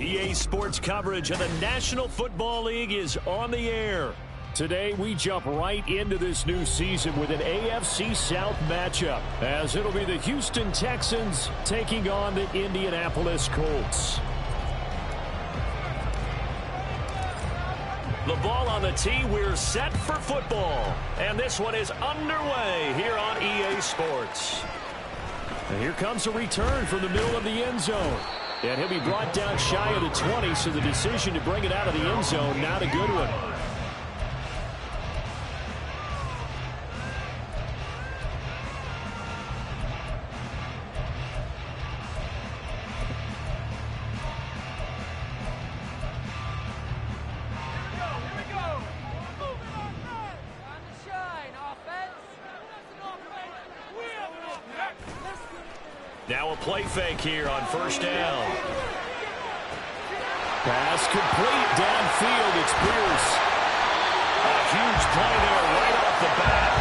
EA Sports coverage of the National Football League is on the air. Today, we jump right into this new season with an AFC South matchup, as it'll be the Houston Texans taking on the Indianapolis Colts. The ball on the tee, we're set for football. And this one is underway here on EA Sports. And here comes a return from the middle of the end zone. And he'll be brought down shy of the 20, so the decision to bring it out of the end zone, not a good one. Now a play fake here on first down. Pass complete downfield. It's Pierce. A huge play there right off the bat.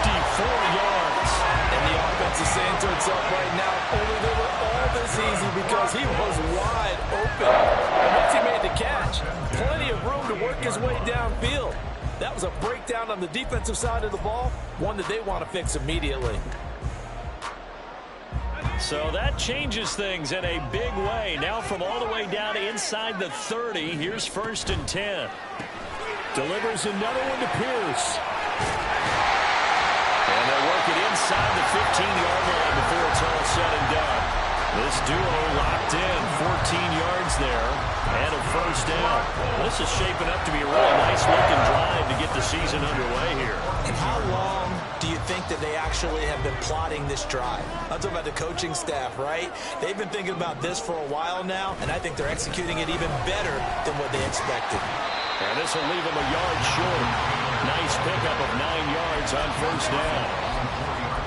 54 yards. And the offense is saying to itself right now, only they were all this easy because he was wide open. And once he made the catch, plenty of room to work his way downfield. That was a breakdown on the defensive side of the ball, one that they want to fix immediately. So that changes things in a big way. Now from all the way down inside the 30, here's first and 10. Delivers another one to Pierce. And they'll work it inside the 15-yard line before it's all said and done. This duo locked in, 14 yards there, and a first down. Well, this is shaping up to be a really nice-looking drive to get the season underway here. And how long do you think that they actually have been plotting this drive? I'm talking about the coaching staff, right? They've been thinking about this for a while now, and I think they're executing it even better than what they expected. And this will leave them a yard short. Nice pickup of 9 yards on first down.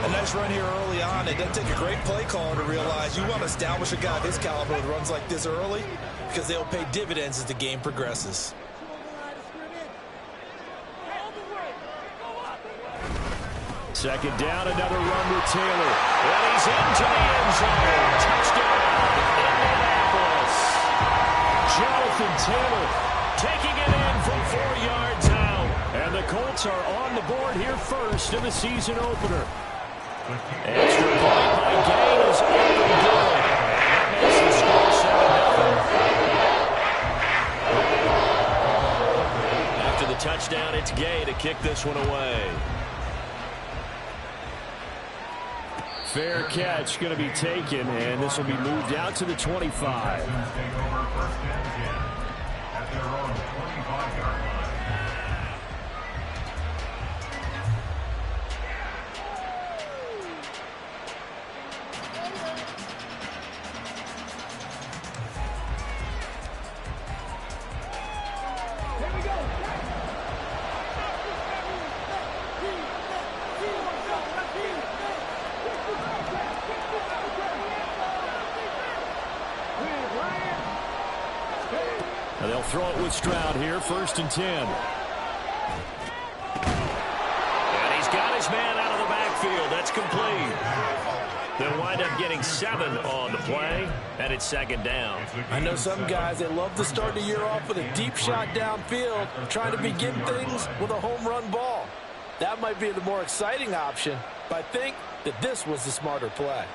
A nice run here early on. It doesn't take a great play caller to realize you want to establish a guy of his caliber with runs like this early because they'll pay dividends as the game progresses. Second down, another run with Taylor. And he's into the end zone. Touchdown, Indianapolis. Jonathan Taylor taking it in from 4 yards out. And the Colts are on the board here first in the season opener. Extra point by Gay is good. That makes the score 7-0. After the touchdown, it's Gay to kick this one away. Fair catch going to be taken, and this will be moved out to the 25. They'll throw it with Stroud here, first and 10. And he's got his man out of the backfield. That's complete. They'll wind up getting 7 on the play, and it's second down. I know some guys, they love to start the year off with a deep shot downfield, trying to begin things with a home run ball. That might be the more exciting option, but I think that this was the smarter play.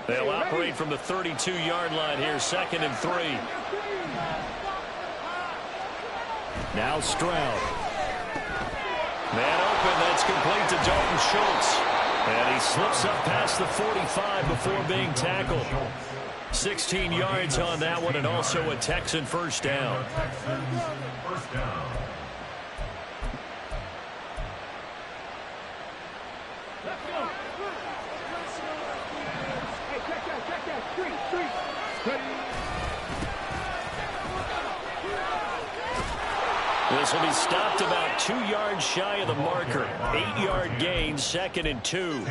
They'll operate from the 32-yard line here, second and 3. Now Stroud. Man open, that's complete to Dalton Schultz. And he slips up past the 45 before being tackled. 16 yards on that one, and also a Texan first down. This will be stopped about 2 yards shy of the marker. 8-yard gain, second and 2.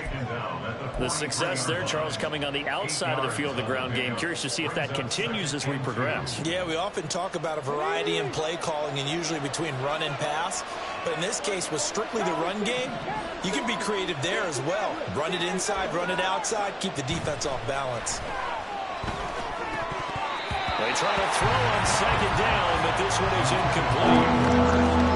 The success there, Charles, coming on the outside of the field of the ground game. Curious to see if that continues as we progress. Yeah, we often talk about a variety in play calling and usually between run and pass. But in this case, with strictly the run game, you can be creative there as well. Run it inside, run it outside, keep the defense off balance. They try to throw on second down, but this one is incomplete.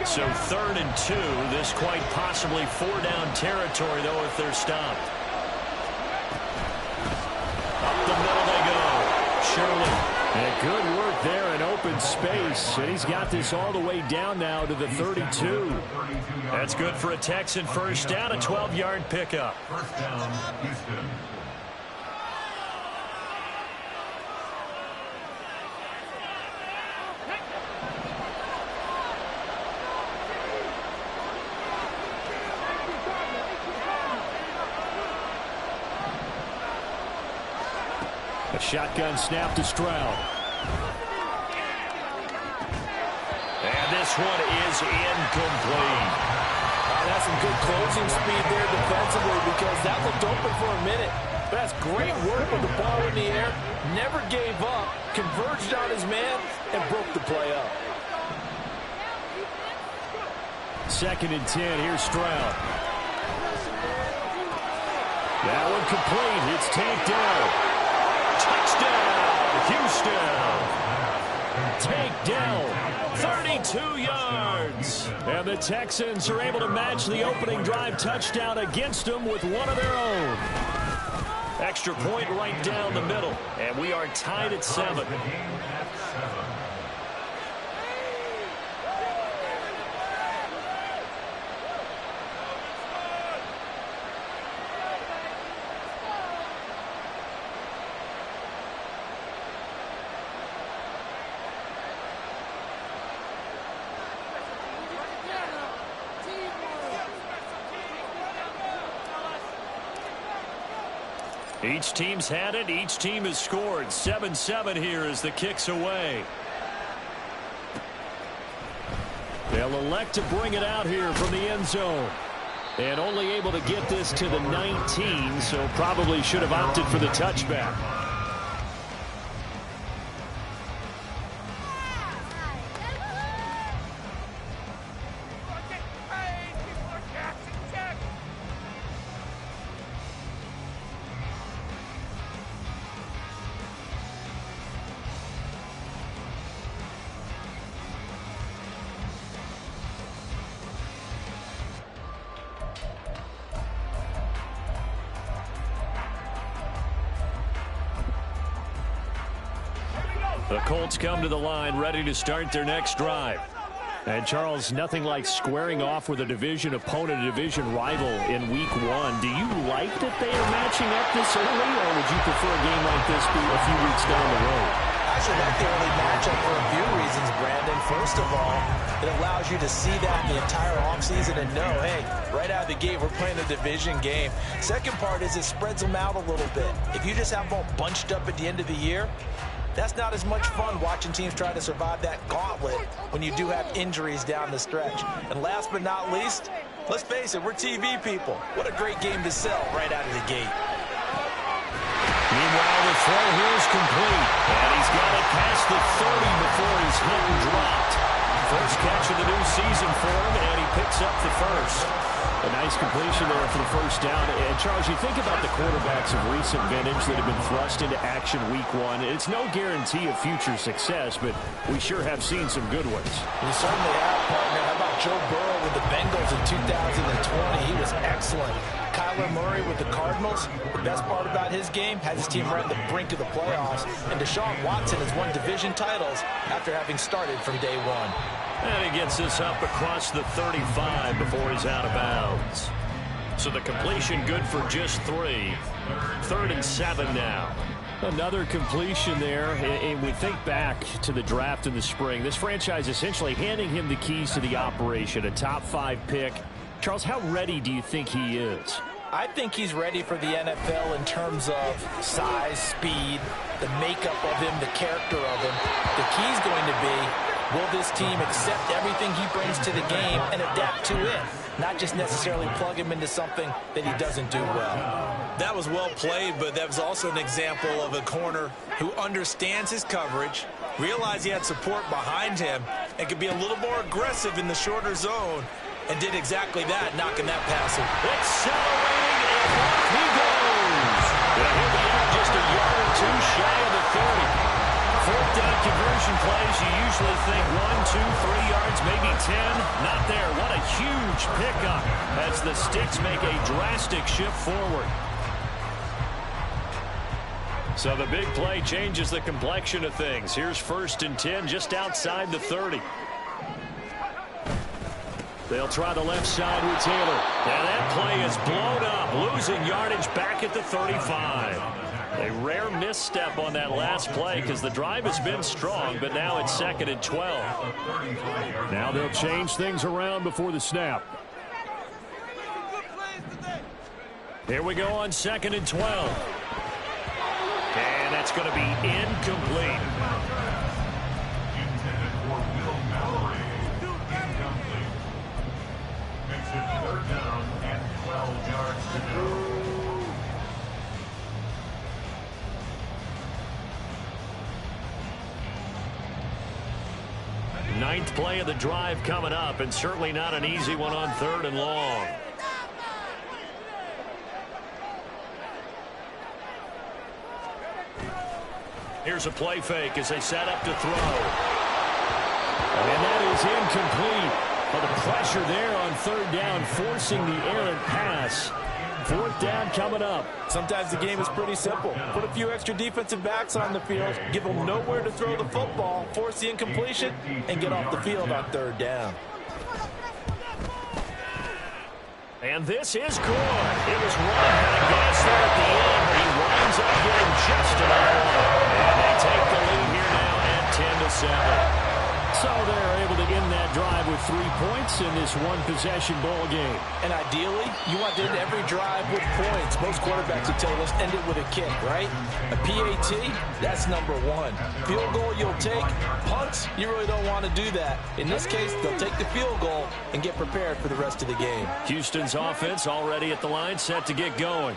So 3rd and 2. This quite possibly 4-down territory, though, if they're stopped. Up the middle they go. Shirley. And good work there in open space. And he's got this all the way down now to the 32. That's good for a Texan first down, a 12-yard pickup. First down, Houston. A shotgun snap to Stroud. And this one is incomplete. That's some good closing speed there defensively because that looked open for a minute. But that's great work with the ball in the air. Never gave up, converged on his man, and broke the play up. 2nd and 10. Here's Stroud. That one complete. It's tanked down. Touchdown, Houston. Takedown, 32 yards. And the Texans are able to match the opening drive touchdown against them with one of their own. Extra point right down the middle. And we are tied at 7. Each team's had it. Each team has scored. 7-7 here as the kick's away. They'll elect to bring it out here from the end zone. And only able to get this to the 19, so probably should have opted for the touchback. The Colts come to the line ready to start their next drive. And Charles, nothing like squaring off with a division opponent, a division rival in week 1. Do you like that they are matching up this early, or would you prefer a game like this be a few weeks down the road? I should like the early matchup for a few reasons, Brandon. First of all, it allows you to see that the entire offseason and know, hey, right out of the gate, we're playing a division game. Second part is it spreads them out a little bit. If you just have them all bunched up at the end of the year, that's not as much fun watching teams try to survive that gauntlet when you do have injuries down the stretch. And last but not least, let's face it, we're TV people. What a great game to sell right out of the gate. Meanwhile, the throw here is complete. And he's got it past the 30 before he's hit and dropped. First catch of the new season for him, and he picks up the first. A nice completion there for the first down. And Charles, you think about the quarterbacks of recent vintage that have been thrust into action week 1. It's no guarantee of future success, but we sure have seen some good ones. We certainly have, partner. How about Joe Burrow with the Bengals in 2020? He was excellent. Kyler Murray with the Cardinals. The best part about his game, has his team right on the brink of the playoffs. And Deshaun Watson has won division titles after having started from day 1. And he gets this up across the 35 before he's out of bounds. So the completion good for just 3. 3rd and 7 now. Another completion there, and we think back to the draft in the spring. This franchise essentially handing him the keys to the operation, a top 5 pick. Charles, how ready do you think he is? I think he's ready for the NFL in terms of size, speed, the makeup of him, the character of him. The key's going to be, will this team accept everything he brings to the game and adapt to it? Not just necessarily plug him into something that he doesn't do well. That was well played, but that was also an example of a corner who understands his coverage, Realized he had support behind him and could be a little more aggressive in the shorter zone, and did exactly that, knocking that pass away. Accelerating, and off he goes. And here they are, just a yard or two shy of the 30. Fourth down conversion plays, you usually think 1, 2, 3 yards, maybe 10. Not there. What a huge pickup as the Sticks make a drastic shift forward. So the big play changes the complexion of things. Here's 1st and 10 just outside the 30. They'll try the left side with Taylor. And that play is blown up, losing yardage back at the 35. A rare misstep on that last play because the drive has been strong, but now it's 2nd and 12. Now they'll change things around before the snap. Here we go on 2nd and 12. And that's going to be incomplete. Intended for Will Mallory. Incomplete. Makes it 3rd down and 12 yards to go. Ninth play of the drive coming up, and certainly not an easy one on 3rd and long. Here's a play fake as they set up to throw. And that is incomplete. But the pressure there on 3rd down, forcing the errant pass. 4th down coming up. Sometimes the game is pretty simple. Put a few extra defensive backs on the field, give them nowhere to throw the football, force the incompletion, and get off the field on 3rd down. And this is good. It was running out of gas there at the end, but he winds up getting just enough. And they take the lead here now at 10-7. So they're able to end that drive with 3 points in this one-possession ball game. And ideally, you want to end every drive with points. Most quarterbacks would tell you, let's end it with a kick, right? A PAT, that's number 1. Field goal you'll take. Punts, you really don't want to do that. In this case, they'll take the field goal and get prepared for the rest of the game. Houston's offense already at the line, set to get going.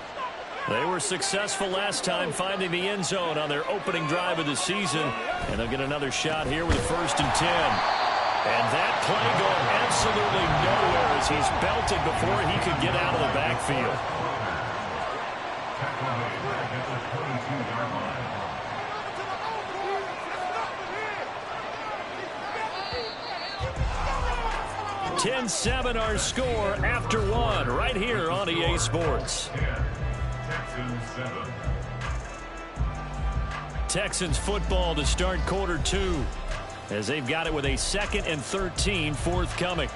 They were successful last time finding the end zone on their opening drive of the season. And they'll get another shot here with 1st and 10. And that play going absolutely nowhere as he's belted before he could get out of the backfield. $10-7 our score after 1 right here on EA Sports. Texans football to start quarter 2 as they've got it with a 2nd and 13 forthcoming.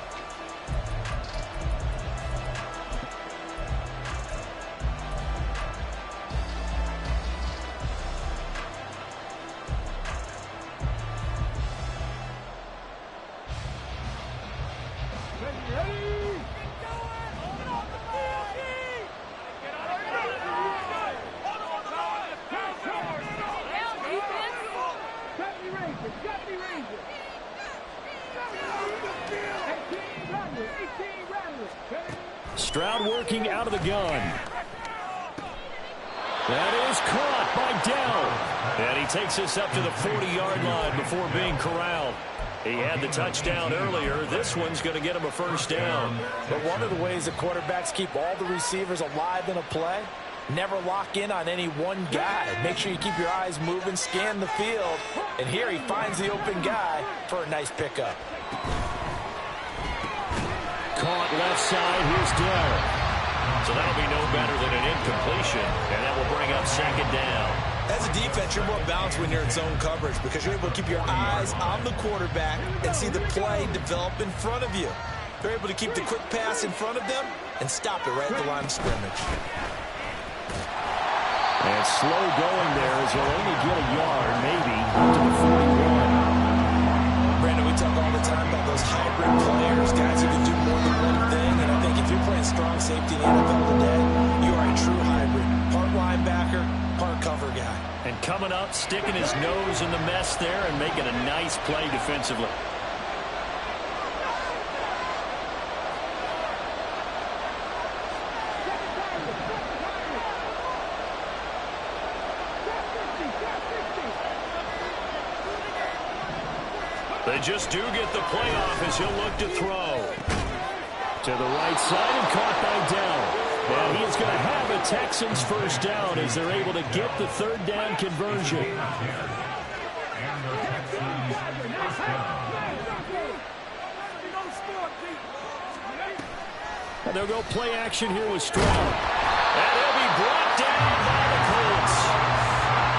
Stroud working out of the gun. That is caught by Dell. And he takes us up to the 40-yard line before being corralled. He had the touchdown earlier. This one's going to get him a 1st down. But one of the ways that quarterbacks keep all the receivers alive in a play, never lock in on any one guy. Make sure you keep your eyes moving, scan the field. And here he finds the open guy for a nice pickup. Caught left side. Here's Dell. So that'll be no better than an incompletion, and that will bring up 2nd down. As a defense, you're more balanced when you're in zone coverage because you're able to keep your eyes on the quarterback and see the play develop in front of you. You're able to keep the quick pass in front of them and stop it right at the line of scrimmage. And slow going there as he'll only get a yard, maybe, to the 41. Brandon, we talk all the time about those hybrid players, guys who can do more than one thing. And I think if you're playing strong safety in the NFL today, you are a true hybrid. Part linebacker, part cover guy. And coming up, sticking his nose in the mess there and making a nice play defensively. They just do get the playoff as he'll look to throw. To the right side and caught by Dell. And he is going to have a Texans first down as they're able to get the third down conversion. And the Texans first down. And they'll go play action here with Stroud. And he'll be brought down by the Colts.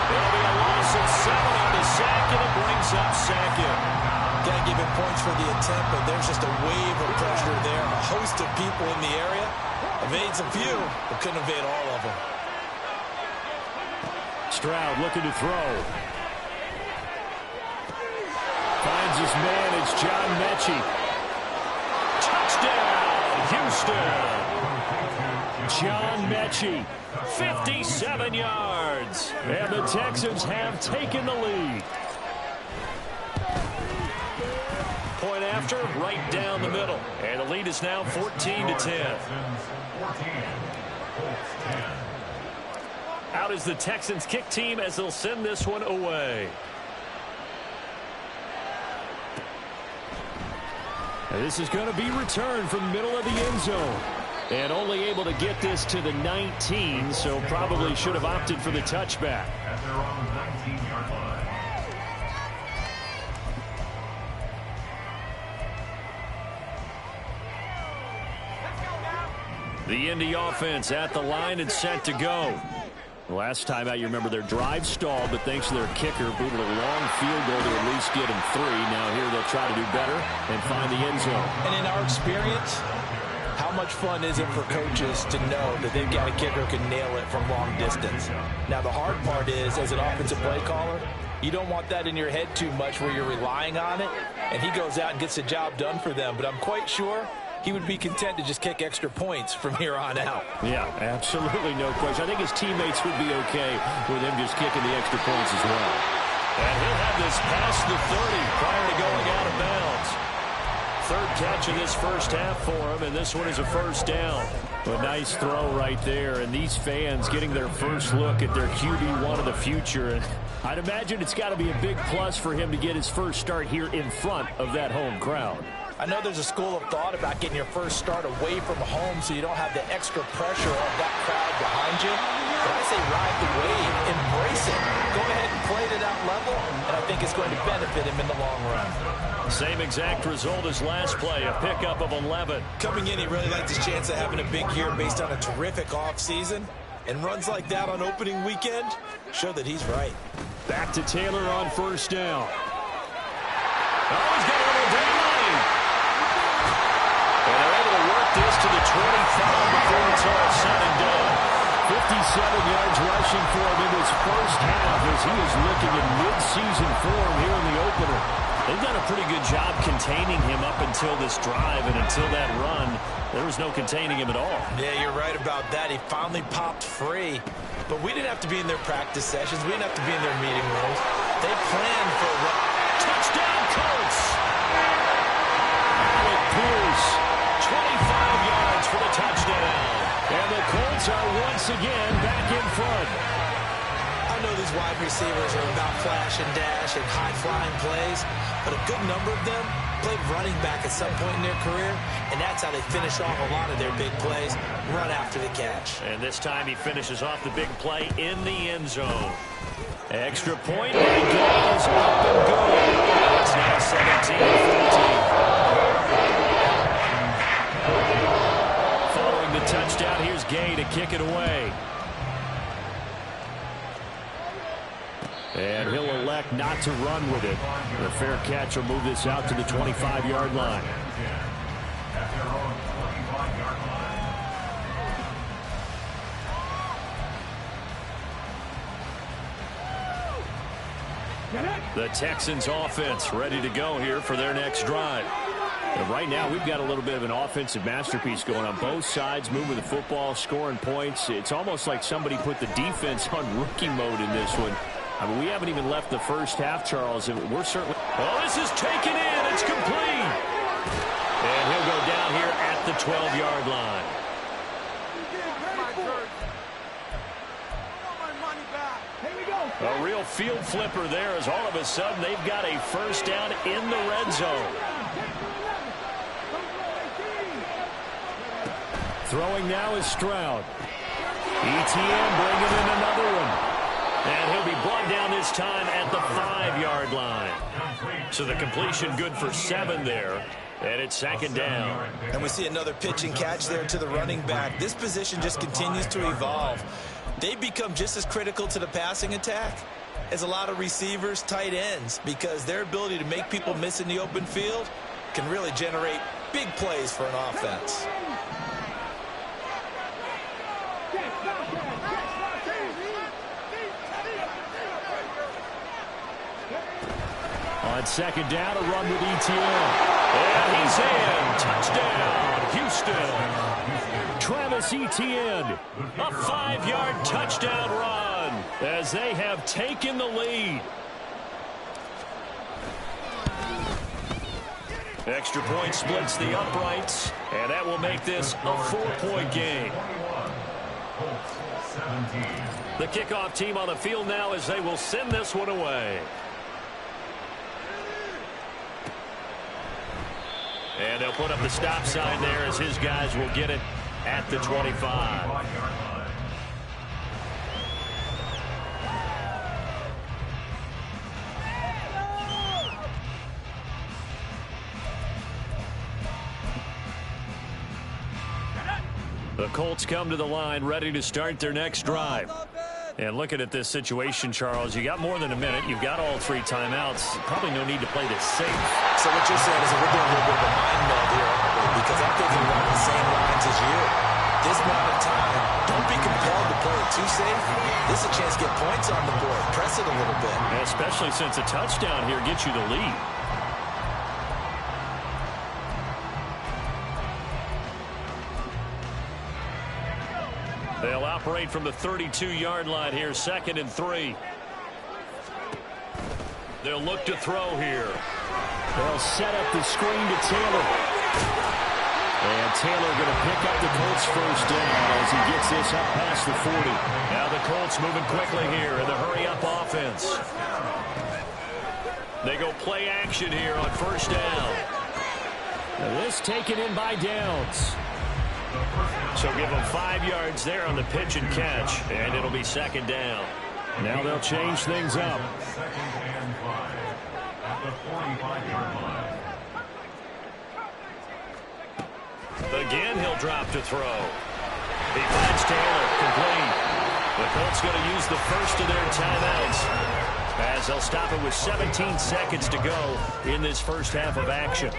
There'll be a loss of 7 on the sack, and it brings up second. Got to give him points for the attempt, but there's just a wave of pressure there. A host of people in the area. Evades a few, but couldn't evade all of them. Stroud looking to throw. Finds his man. It's John Mechie. Touchdown, Houston. John Mechie, 57 yards. And the Texans have taken the lead. Point after, right down the middle. And the lead is now 14-10. Out is the Texans kick team as they'll send this one away. And this is going to be returned from the middle of the end zone. And only able to get this to the 19, so probably should have opted for the touchback. At their own 19-yard line. The Indy offense at the line and set to go. Last time out, you remember their drive stalled, but thanks to their kicker, booted a long field goal to at least get them 3. Now here they'll try to do better and find the end zone. And in our experience, how much fun is it for coaches to know that they've got a kicker who can nail it from long distance? Now, the hard part is, as an offensive play caller, you don't want that in your head too much where you're relying on it, and he goes out and gets the job done for them. But I'm quite sure he would be content to just kick extra points from here on out. Yeah, absolutely no question. I think his teammates would be okay with him just kicking the extra points as well. And he'll have this past the 30 prior to going out of bounds. Third catch of this first half for him, and this one is a first down. A nice throw right there, and these fans getting their first look at their QB1 of the future. And I'd imagine it's got to be a big plus for him to get his first start here in front of that home crowd. I know there's a school of thought about getting your first start away from home so you don't have the extra pressure of that crowd behind you. But I say ride the wave, embrace it. Go ahead and play to that level, and I think it's going to benefit him in the long run. Same exact result as last play, a pickup of 11. Coming in, he really liked his chance of having a big year based on a terrific offseason. And runs like that on opening weekend show that he's right. Back to Taylor on first down. Oh, he's got a little daylight. And they're able to work this to the 25 before it's all said and done. 57 yards rushing for him in his first half as he is looking in mid-season form here in the opener. They've done a pretty good job containing him up until this drive, and until that run, there was no containing him at all. Yeah, you're right about that. He finally popped free. But we didn't have to be in their practice sessions. We didn't have to be in their meeting rooms. They planned for a run. Touchdown, Colts! Alec Pierce, 25 yards for the touchdown. And the Colts are once again back in front. I know these wide receivers are about flash and dash and high-flying plays, but a good number of them played running back at some point in their career, and that's how they finish off a lot of their big plays, run after the catch. And this time he finishes off the big play in the end zone. Extra point, and he goes up and good. It's now 17-14. Following the touchdown, here's Gay to kick it away. And he'll elect not to run with it. The fair catch will move this out to the 25-yard line. At their own 25-yard line. The Texans offense ready to go here for their next drive. And right now, we've got a little bit of an offensive masterpiece going on both sides, moving the football, scoring points. It's almost like somebody put the defense on rookie mode in this one. I mean, we haven't even left the first half, Charles, and we're certainly... Oh, this is taken in. It's complete. And he'll go down here at the 12-yard line. A real field flipper there as all of a sudden they've got a first down in the red zone. Throwing now is Stroud. ETN bringing in another one. And he'll be brought down this time at the 5-yard line. So the completion good for 7 there. And it's second down. And we see another pitch and catch there to the running back. This position just continues to evolve. They become just as critical to the passing attack as a lot of receivers, tight ends, because their ability to make people miss in the open field can really generate big plays for an offense. On second down, a run with ETN. And he's in. Touchdown, Houston. Travis Etienne, a 5-yard touchdown run as they have taken the lead. Extra point splits the uprights, and that will make this a 4-point game. The kickoff team on the field now as they will send this one away. And they'll put up the stop sign there as his guys will get it at the 25. The Colts come to the line ready to start their next drive. And looking at this situation, Charles, you got more than a minute. You've got all 3 timeouts. Probably no need to play this safe. So what you're saying is that we're doing a little bit of a mind meld here, because I'm thinking along the same lines as you. This amount of time, don't be compelled to play it too safe. This is a chance to get points on the board. Press it a little bit. Especially since a touchdown here gets you the lead. They'll operate from the 32-yard line here, 2nd and 3. They'll look to throw here. They'll set up the screen to Taylor. And Taylor going to pick up the Colts first down as he gets this up past the 40. Now the Colts moving quickly here in the hurry-up offense. They go play action here on first down. Now this taken in by Downs. So give them 5 yards there on the pitch and catch, and it'll be 2nd down. Now they'll change things up. 2nd and 5 at the 45-yard line. Again, he'll drop to throw. He finds Taylor, complete. The Colts going to use the first of their timeouts as they'll stop it with 17 seconds to go in this first half of action.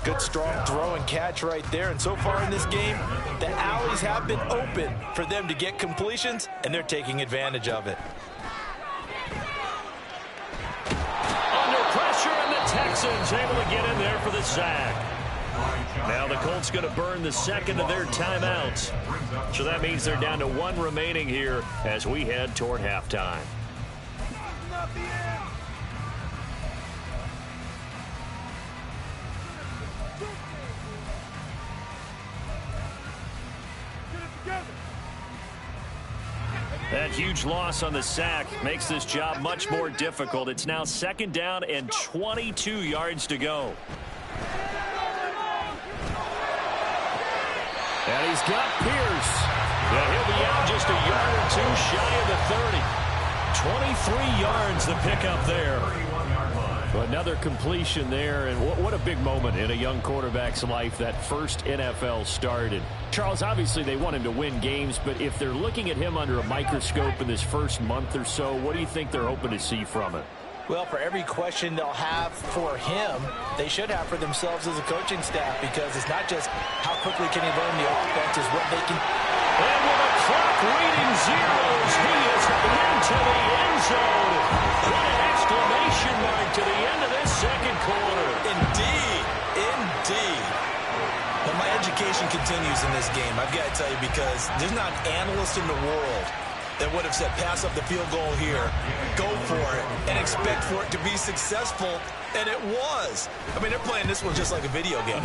Good, strong throw and catch right there. And so far in this game, the alleys have been open for them to get completions, and they're taking advantage of it. Under pressure, and the Texans able to get in there for the sack. Now the Colts going to burn the 2nd of their timeouts. So that means they're down to 1 remaining here as we head toward halftime. That huge loss on the sack makes this job much more difficult. It's now 2nd down and 22 yards to go. And he's got Pierce. Yeah, he'll be out just a yard or 2 shy of the 30. 23 yards the pickup there. Another completion there, and what a big moment in a young quarterback's life, that first NFL start. And Charles, obviously they want him to win games, but if they're looking at him under a microscope in this first month or so, what do you think they're hoping to see from it? Well, for every question they'll have for him, they should have for themselves as a coaching staff, because it's not just how quickly can he learn the offense, it's what they can. And with a clock reading zeros, he is into the end zone. What an exclamation mark to the end of this 2nd quarter. Indeed, indeed. But my education continues in this game, I've got to tell you, because there's not an analyst in the world that would have said pass up the field goal here, go for it, and expect for it to be successful, and it was. I mean, they're playing this one just like a video game.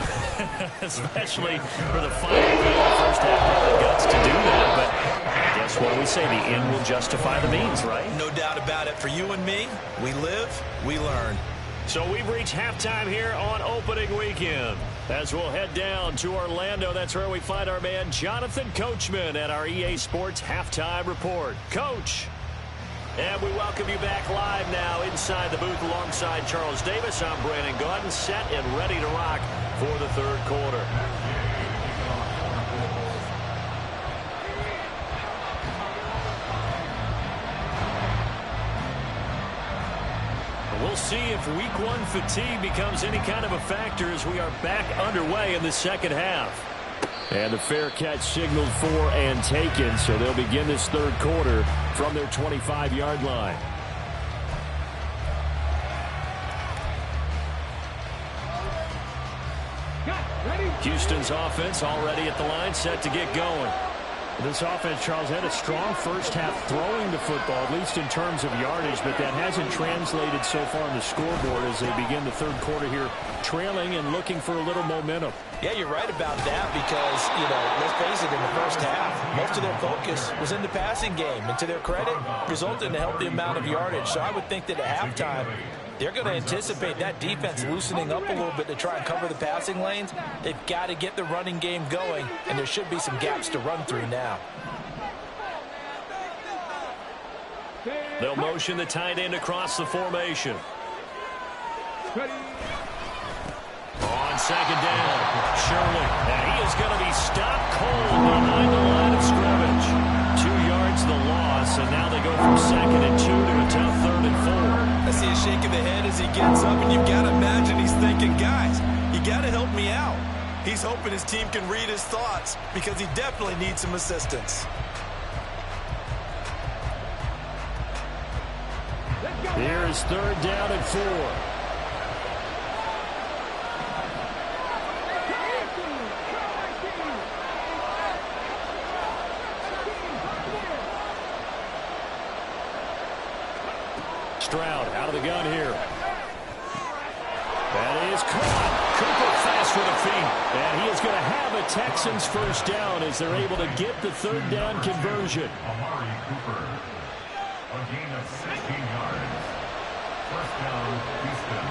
Especially for the final play of the first half, the guts to do that, but I guess what we always say the end will justify the means, right? No doubt about it. For you and me, we live, we learn. So we've reached halftime here on opening weekend. As we'll head down to Orlando, that's where we find our man Jonathan Coachman at our EA Sports Halftime Report. Coach. And we welcome you back live now inside the booth alongside Charles Davis. I'm Brandon Gaudin, set and ready to rock for the third quarter. We'll see if week one fatigue becomes any kind of a factor as we are back underway in the second half. And the fair catch signaled for and taken, so they'll begin this third quarter from their 25-yard line. Houston's offense already at the line, set to get going. This offense, Charles, had a strong first half throwing the football, at least in terms of yardage, but that hasn't translated so far on the scoreboard as they begin the third quarter here, trailing and looking for a little momentum. Yeah, you're right about that because, let's face it, in the first half, most of their focus was in the passing game. And to their credit, resulted in a healthy amount of yardage. So I would think that at halftime, they're going to anticipate that defense loosening up a little bit to try and cover the passing lanes. They've got to get the running game going, and there should be some gaps to run through now. They'll motion the tight end across the formation. On second down, Shirley. And he is going to be stopped cold behind the line of scrimmage. 2 yards the loss, and now they go from 2nd and 2 to a tough 3rd and 4. I see a shake of the head as he gets up, and you've got to imagine he's thinking, guys, you got to help me out. He's hoping his team can read his thoughts because he definitely needs some assistance. Here is 3rd down and 4. Stroud out of the gun here. That is caught. Cooper fast for the feet. And he is going to have a Texans first down as they're able to get the 3rd down conversion. Amari Cooper. A gain of 16 yards. First down, Houston.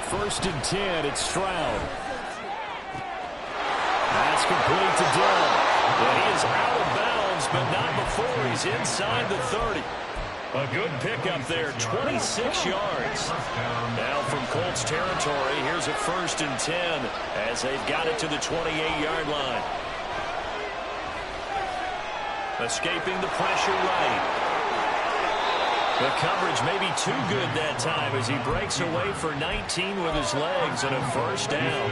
First and 10, it's Stroud. That's complete to Dillon. And he is out of bounds, but not before he's inside the 30. A good pickup there, 26 yards. Now from Colts territory, here's a 1st and 10 as they've got it to the 28-yard line. Escaping the pressure right. The coverage may be too good that time as he breaks away for 19 with his legs and a first down.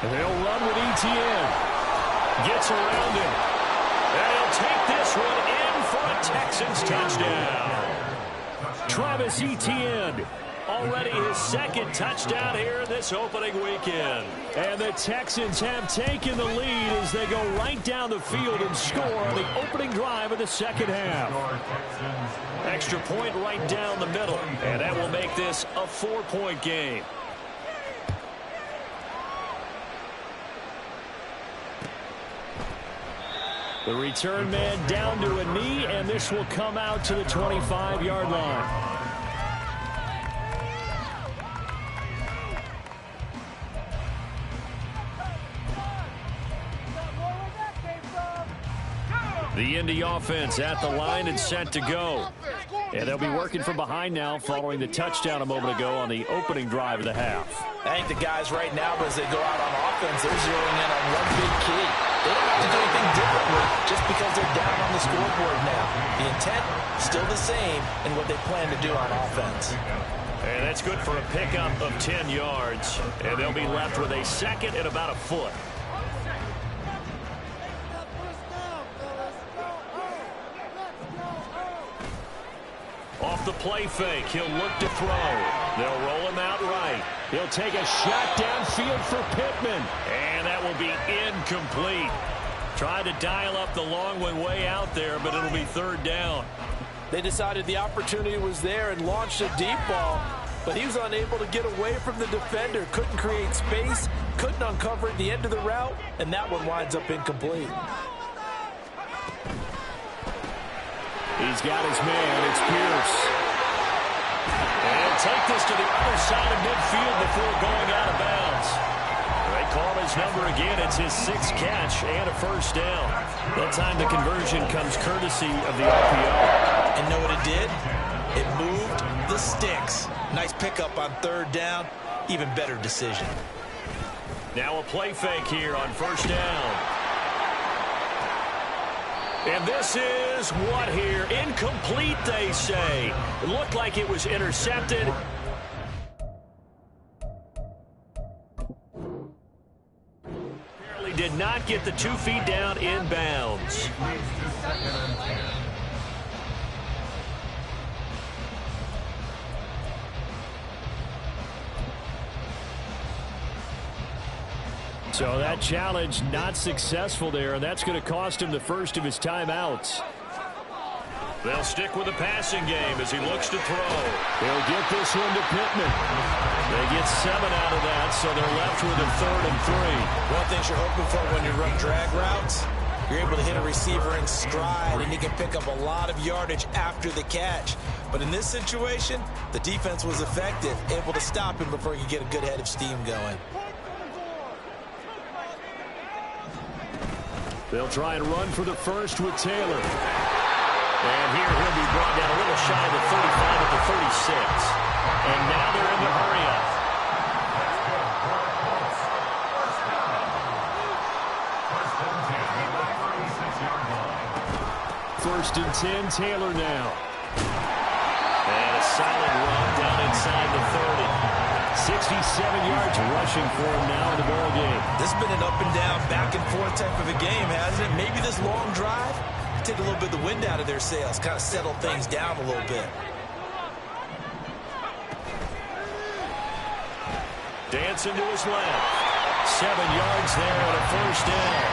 And they'll run with Etienne. Gets around him. And he'll take this one in for a Texans touchdown. Travis Etienne. Already his 2nd touchdown here this opening weekend. And the Texans have taken the lead as they go right down the field and score on the opening drive of the second half. Extra point right down the middle. And that will make this a 4-point game. The return man down to a knee, and this will come out to the 25-yard line. The Indy offense at the line and set to go. And they'll be working from behind now following the touchdown a moment ago on the opening drive of the half. I think the guys right now, as they go out on offense, they're zeroing in on one big key. They don't have to do anything differently just because they're down on the scoreboard now. The intent, still the same in what they plan to do on offense. And that's good for a pickup of 10 yards. And they'll be left with a 2nd and about a foot. off the play fake. He'll look to throw. They'll roll him out right. He'll take a shot downfield for Pittman. And that will be incomplete. Tried to dial up the long one way out there, but it'll be third down. They decided the opportunity was there and launched a deep ball, but he was unable to get away from the defender. Couldn't create space, couldn't uncover at the end of the route, and that one winds up incomplete. He's got his man. It's Pierce. And he'll take this to the other side of midfield before going out of bounds. They call his number again. It's his 6th catch and a first down. That time the conversion comes courtesy of the RPO. And know what it did? It moved the sticks. Nice pickup on third down. Even better decision. Now a play fake here on first down. And this is what here? Incomplete, they say. It looked like it was intercepted. Barely did not get the 2 feet down in bounds. So that challenge not successful there, and that's going to cost him the first of his timeouts. They'll stick with the passing game as he looks to throw. He'll get this one to Pittman. They get 7 out of that, so they're left with a 3rd and 3. One thing you're hoping for when you run drag routes, you're able to hit a receiver in stride, and he can pick up a lot of yardage after the catch. But in this situation, the defense was effective, able to stop him before he could get a good head of steam going. They'll try and run for the first with Taylor. And here he'll be brought down a little shy of the 35 at the 36. And now they're in the hurry-up. First and 10, Taylor now. And a solid run down inside the 30. 67 yards rushing for him now in the ball game. This has been an up and down, back and forth type of a game, hasn't it? Maybe this long drive take a little bit of the wind out of their sails, kind of settle things down a little bit. Dancing to his left. 7 yards there and a first down.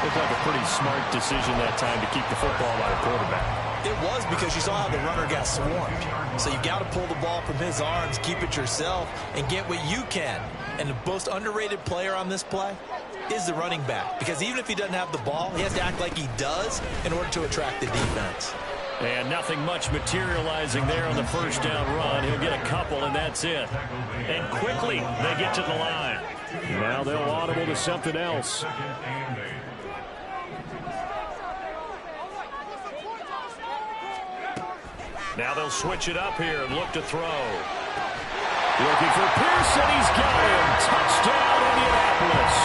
Looked like a pretty smart decision that time to keep the football by the quarterback. It was, because you saw how the runner got swarmed. So you got to pull the ball from his arms, keep it yourself, and get what you can. And the most underrated player on this play is the running back. Because even if he doesn't have the ball, he has to act like he does in order to attract the defense. And nothing much materializing there on the first down run. He'll get a couple, and that's it. And quickly, they get to the line. Now they'll audible to something else. Now they'll switch it up here and look to throw. Looking for Pearson. He's got him. Touchdown, Indianapolis.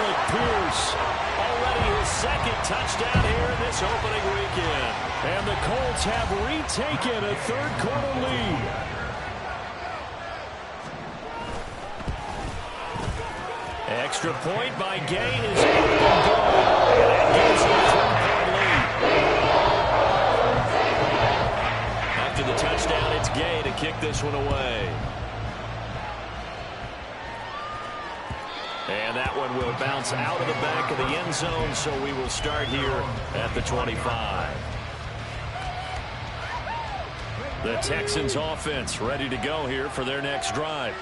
Alec Pierce, already his 2nd touchdown here in this opening weekend. And the Colts have retaken a 3rd quarter lead. Extra point by Gay is in the goal. And that gives them a 3-point lead. After the touchdown, it's Gay to kick this one away. And that one will bounce out of the back of the end zone, so we will start here at the 25. The Texans offense ready to go here for their next drive.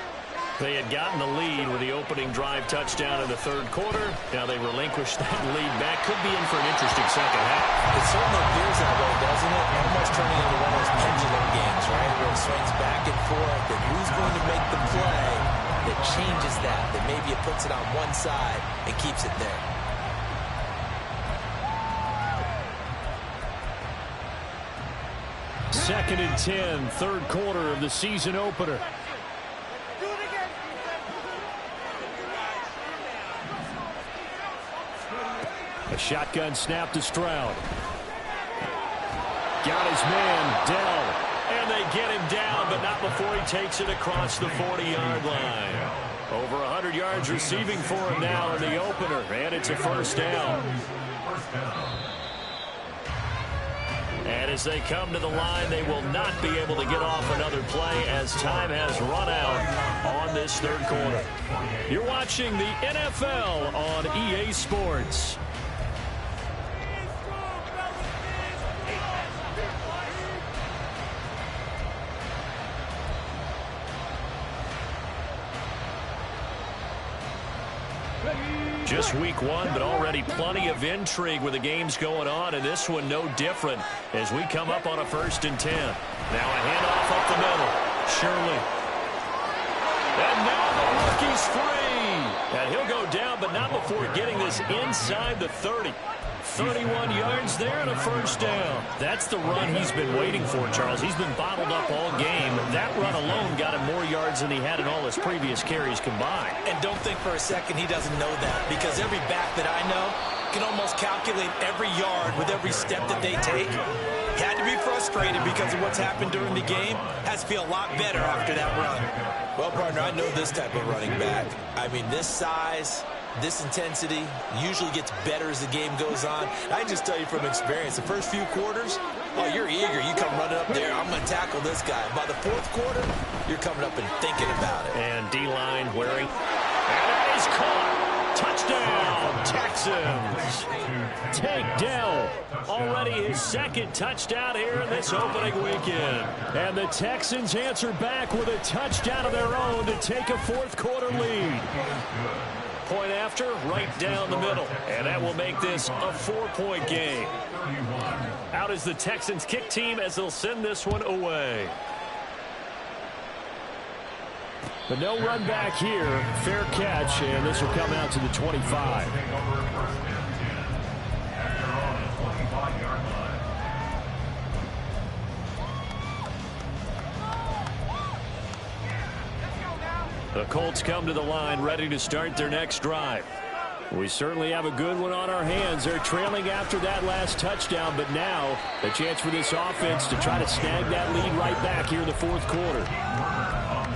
They had gotten the lead with the opening drive touchdown in the 3rd quarter. Now they relinquish that lead back. Could be in for an interesting second half. It certainly appears that way, doesn't it? Almost turning into one of those pendulum games, right? Where it swings back and forth, and who's going to make the play that changes that maybe it puts it on one side and keeps it there. Second and 10, 3rd quarter of the season opener. A shotgun snap to Stroud. Got his man, Dell. And they get him down, but not before he takes it across the 40-yard line. Over 100 yards receiving for him now in the opener, and it's a first down. And as they come to the line, they will not be able to get off another play as time has run out on this third quarter. You're watching the NFL on EA Sports. Just week one, but already plenty of intrigue with the games going on, and this one no different as we come up on a 1st and 10. Now a handoff up the middle. Shirley. And now the rookie's free. And he'll go down, but not before getting this inside the 30. 31 yards there and a 1st down. That's the run he's been waiting for, Charles. He's been bottled up all game. That run alone got him more yards than he had in all his previous carries combined. And don't think for a second he doesn't know that, because every back that I know can almost calculate every yard with every step that they take. He had to be frustrated because of what's happened during the game. Has to feel a lot better after that run. Well, partner, I know this type of running back. I mean, this size, this intensity usually gets better as the game goes on. I can just tell you from experience, the first few quarters, oh, you're eager. You come running up there, I'm going to tackle this guy. By the 4th quarter, you're coming up and thinking about it. And D-line wearing. And that is caught. Touchdown, Texans. Tank Dell, already his 2nd touchdown here in this opening weekend. And the Texans answer back with a touchdown of their own to take a 4th quarter lead. Point after, right down the middle. And that will make this a 4-point game. Out is the Texans kick team as they'll send this one away. But no run back here. Fair catch, and this will come out to the 25. The Colts come to the line ready to start their next drive. We certainly have a good one on our hands. They're trailing after that last touchdown, but now a chance for this offense to try to snag that lead right back here in the 4th quarter.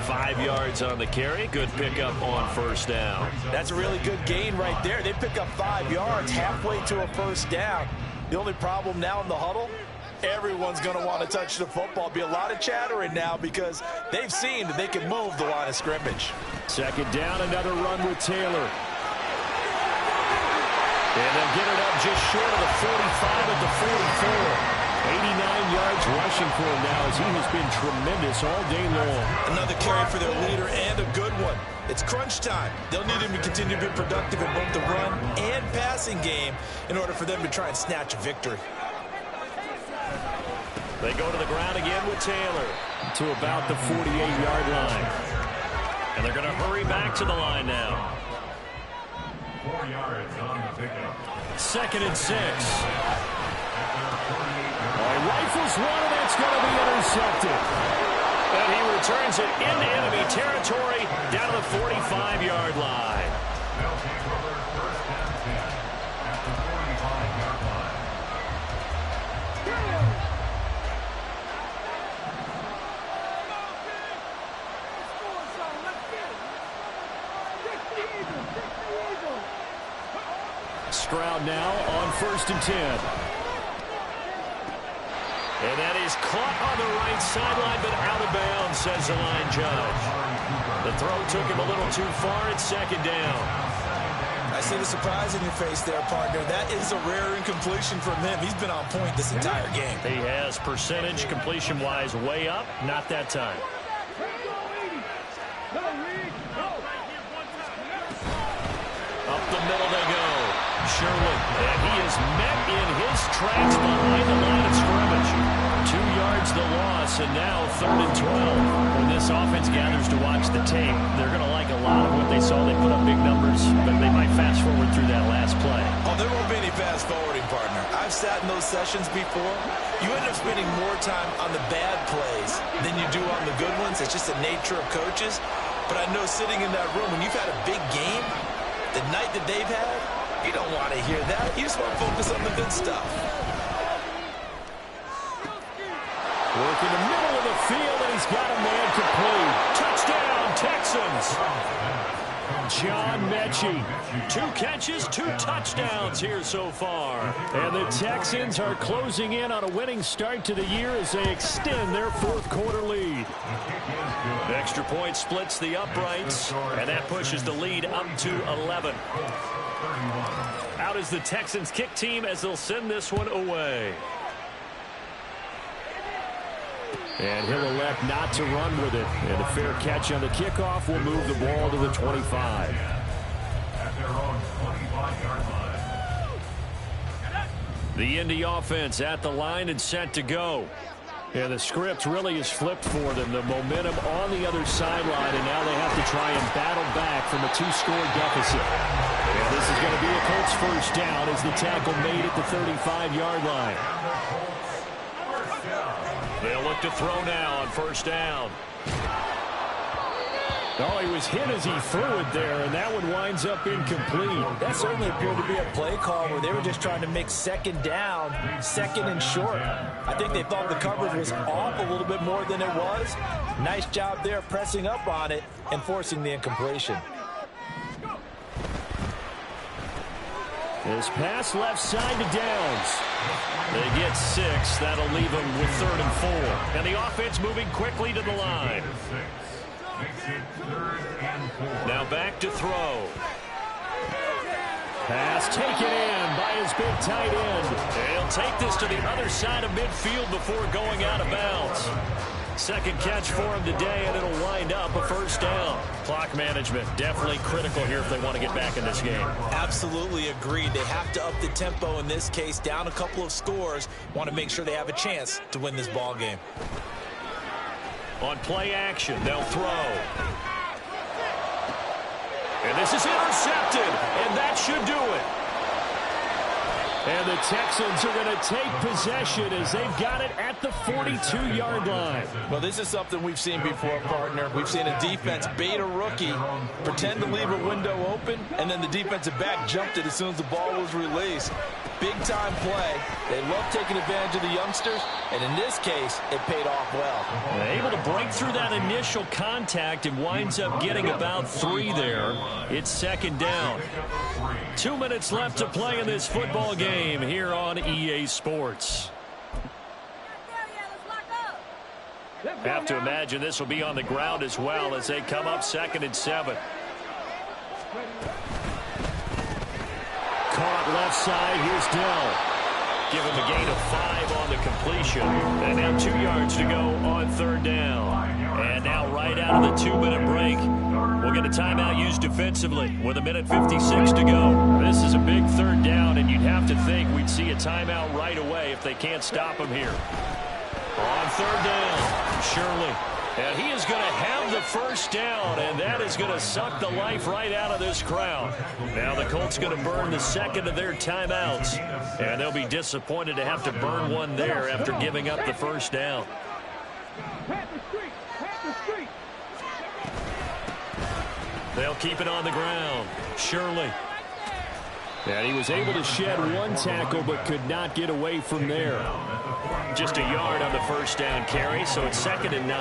5 yards on the carry. Good pickup on 1st down. That's a really good gain right there. They pick up 5 yards halfway to a 1st down. The only problem now in the huddle, everyone's going to want to touch the football. Be a lot of chattering now because they've seen that they can move the line of scrimmage. 2nd down, another run with Taylor. And they'll get it up just short of the 45 at the 44. 89 yards rushing for him now as he has been tremendous all day long. Another carry for their leader and a good one. It's crunch time. They'll need him to continue to be productive in both the run and passing game in order for them to try and snatch a victory. They go to the ground again with Taylor to about the 48-yard line. And they're going to hurry back to the line now. 4 yards on the pickup. 2nd and 6. Rifles one, and that's going to be intercepted. And he returns it into enemy territory down to the 45-yard line. They'll take over 1st and 10 at the 45-yard line. Stroud now on 1st and 10. And that is caught on the right sideline, but out of bounds, says the line judge. The throw took him a little too far. It's 2nd down. I see the surprise in your face there, partner. That is a rare incompletion from him. He's been on point this entire game. He has percentage completion-wise way up. Not that time. Up the middle they go. Sherwood, and he is met in his tracks behind the line of scrimmage. 2 yards the loss, and now 3rd and 12. When this offense gathers to watch the tape, they're going to like a lot of what they saw. They put up big numbers, but they might fast forward through that last play. Oh, there won't be any fast forwarding, partner. I've sat in those sessions before. You end up spending more time on the bad plays than you do on the good ones. It's just the nature of coaches. But I know sitting in that room, when you've had a big game, the night that they've had, you don't want to hear that. You just want to focus on the good stuff. Work in the middle of the field, and he's got a man complete. Touchdown, Texans. John Mechie. 2 catches, 2 touchdowns here so far. And the Texans are closing in on a winning start to the year as they extend their 4th quarter lead. Extra point splits the uprights, and that pushes the lead up to 11. Out is the Texans kick team as they'll send this one away. And he'll elect not to run with it. And a fair catch on the kickoff will move the ball to the 25. At their own 25-yard line. The Indy offense at the line and set to go. And the script really is flipped for them. The momentum on the other sideline, and now they have to try and battle back from a 2-score deficit. And this is going to be a Colts first down as the tackle made at the 35-yard line. They'll look to throw now on first down. Oh, he was hit as he threw it there, and that one winds up incomplete. That certainly appeared to be a play call where they were just trying to make second down, second and short. I think they thought the coverage was off a little bit more than it was. Nice job there pressing up on it and forcing the incompletion. This pass left side to Downs. They get 6. That'll leave them with 3rd and 4. And the offense moving quickly to the line. Now back to throw. Pass taken in by his big tight end. He'll take this to the other side of midfield before going out of bounds. Second catch for him today, and it'll wind up a first down. Clock management definitely critical here if they want to get back in this game. Absolutely agreed. They have to up the tempo in this case, down a couple of scores. Want to make sure they have a chance to win this ball game. On play action, they'll throw. And this is intercepted, and that should do it. And the Texans are going to take possession as they've got it at the 42-yard line. Well, this is something we've seen before, partner. We've seen a defense bait a rookie, pretend to leave a window open, and then the defensive back jumped it as soon as the ball was released. Big-time play. They love taking advantage of the youngsters, and in this case, it paid off well. They're able to break through that initial contact and winds up getting about 3 there. It's second down. 2 minutes left to play in this football game here on EA Sports. Have to imagine this will be on the ground as well as they come up 2nd and 7. Caught left side. Here's Dell. Give him a gain of 5 on the completion. And now 2 yards to go on 3rd down. And now right out of the 2-minute break, we'll get a timeout used defensively with 1:56 to go. This is a big 3rd down, and you'd have to think we'd see a timeout right away if they can't stop him here. On 3rd down, Shirley. And he is going to have the first down, and that is going to suck the life right out of this crowd. Now the Colts going to burn the second of their timeouts, and they'll be disappointed to have to burn one there after giving up the first down. They'll keep it on the ground. Shirley. And he was able to shed 1 tackle but could not get away from there. Just a yard on the first down carry, so it's 2nd and 9.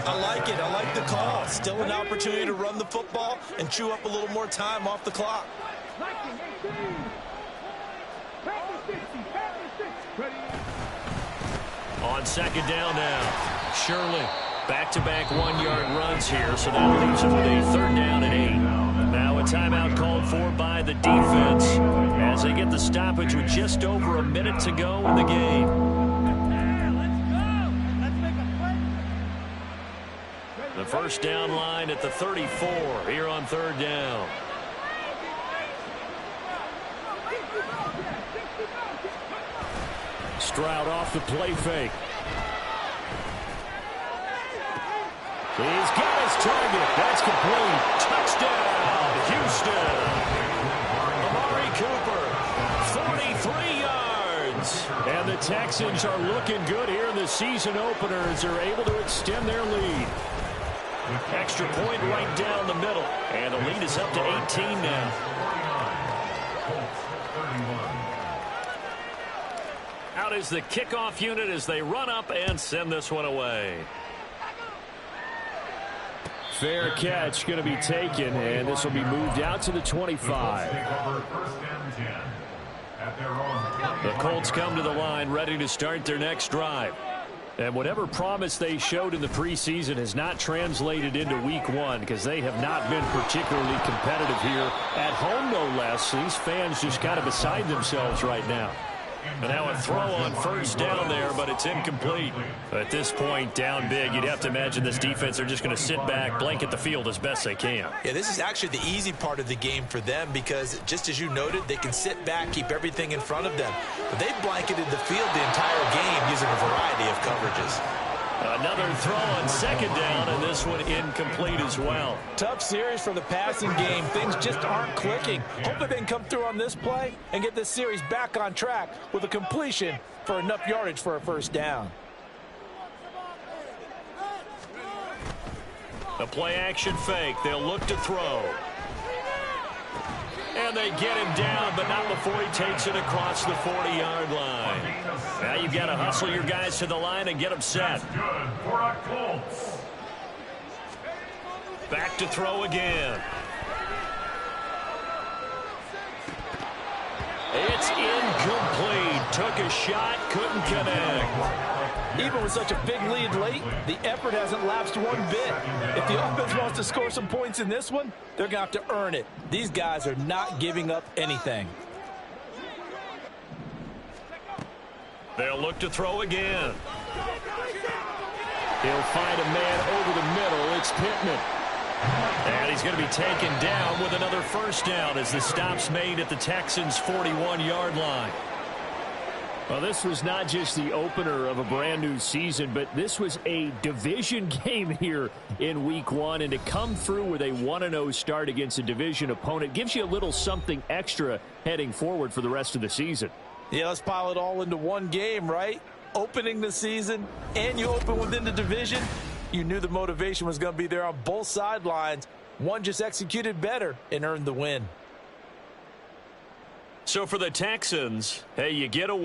I like it. I like the call. Still an opportunity to run the football and chew up a little more time off the clock. On 2nd down now, Shirley. Back-to-back 1-yard runs here, so that leaves him with a 3rd down and 8. Now a timeout called for by the defense as they get the stoppage with just over a minute to go in the game. The first down line at the 34 here on 3rd down. Stroud off the play fake. He's got his target. That's complete. Touchdown, Houston. Amari Cooper, 43 yards. And the Texans are looking good here in the season openers. They're able to extend their lead. Extra point right down the middle. And the lead is up to 18 now. Out is the kickoff unit as they run up and send this one away. Fair catch going to be taken, and this will be moved out to the 25. The Colts come to the line ready to start their next drive. And whatever promise they showed in the preseason has not translated into week one because they have not been particularly competitive here at home, no less. These fans just kind of beside themselves right now. And now a throw on first down there, but it's incomplete. At this point, down big, you'd have to imagine this defense are just going to sit back, blanket the field as best they can. Yeah, this is actually the easy part of the game for them because, just as you noted, they can sit back, keep everything in front of them. But they've blanketed the field the entire game using a variety of coverages. Another throw on second down, and this one incomplete as well. Tough series for the passing game. Things just aren't clicking. Hopefully they can come through on this play and get this series back on track with a completion for enough yardage for a first down. A play-action fake. They'll look to throw. And they get him down, but not before he takes it across the 40-yard line. Now you've got to hustle your guys to the line and get them set. Back to throw again. It's incomplete. Took a shot, couldn't connect. Even with such a big lead late, the effort hasn't lapsed one bit. If the offense wants to score some points in this one, they're going to have to earn it. These guys are not giving up anything. They'll look to throw again. He'll find a man over the middle. It's Pittman. And he's going to be taken down with another first down as the stop's made at the Texans' 41-yard line. Well, this was not just the opener of a brand new season, but this was a division game here in week one. And to come through with a 1-0 start against a division opponent gives you a little something extra heading forward for the rest of the season. Yeah, let's pile it all into one game, right? Opening the season, and you open within the division. You knew the motivation was going to be there on both sidelines. One just executed better and earned the win. So for the Texans, hey, you get a win.